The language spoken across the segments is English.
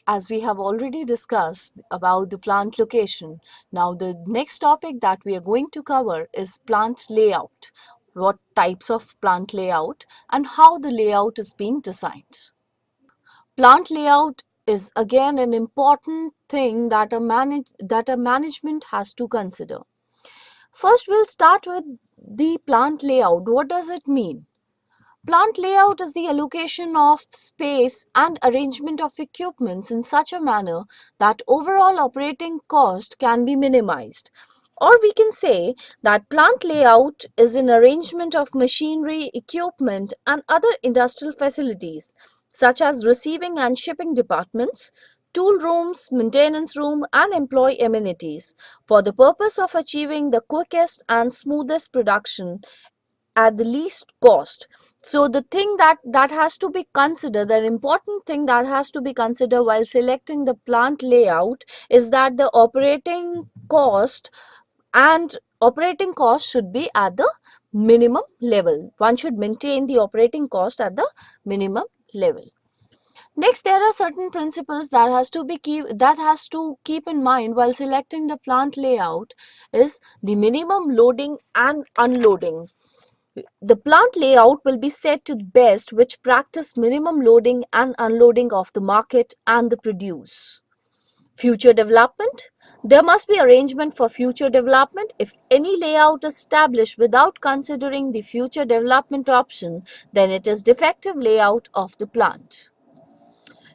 As we have already discussed about the plant location, now the next topic that we are going to cover is plant layout. What types of plant layout and how the layout is being designed. Plant layout is again an important thing that a management has to consider. First, we'll start with the plant layout. What does it mean? Plant layout is the allocation of space and arrangement of equipments in such a manner that overall operating cost can be minimized. Or we can say that plant layout is an arrangement of machinery, equipment, and other industrial facilities, such as receiving and shipping departments, tool rooms, maintenance room, and employee amenities, for the purpose of achieving the quickest and smoothest production at the least cost. So the thing that has to be considered, the important thing that has to be considered while selecting the plant layout, is that the operating cost should be at the minimum level. One should maintain the operating cost at the minimum level. Next, there are certain principles that has to keep in mind while selecting the plant layout, is the minimum loading and unloading. The plant layout will be set to best which practice minimum loading and unloading of the market and the produce. Future development. There must be arrangement for future development. If any layout is established without considering the future development option, then it is defective layout of the plant.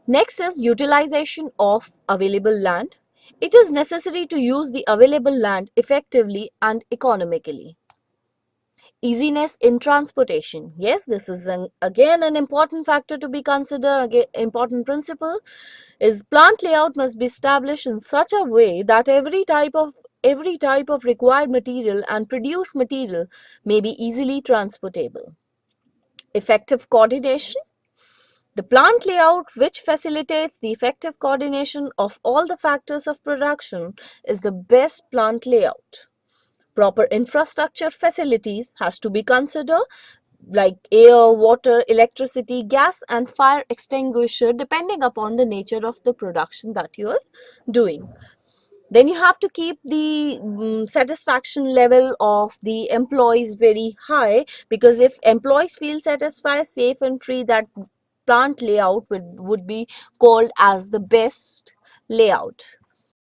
Next is utilization of available land. It is necessary to use the available land effectively and economically. Easiness in transportation. Yes, this is again an important factor to be considered. Again, important principle is plant layout must be established in such a way that every type of required material and produced material may be easily transportable. Effective coordination. The plant layout which facilitates the effective coordination of all the factors of production is the best plant layout. Proper infrastructure facilities has to be considered, like air, water, electricity, gas, and fire extinguisher, depending upon the nature of the production that you are doing. Then you have to keep the satisfaction level of the employees very high, because if employees feel satisfied, safe, and free, that plant layout would be called as the best layout.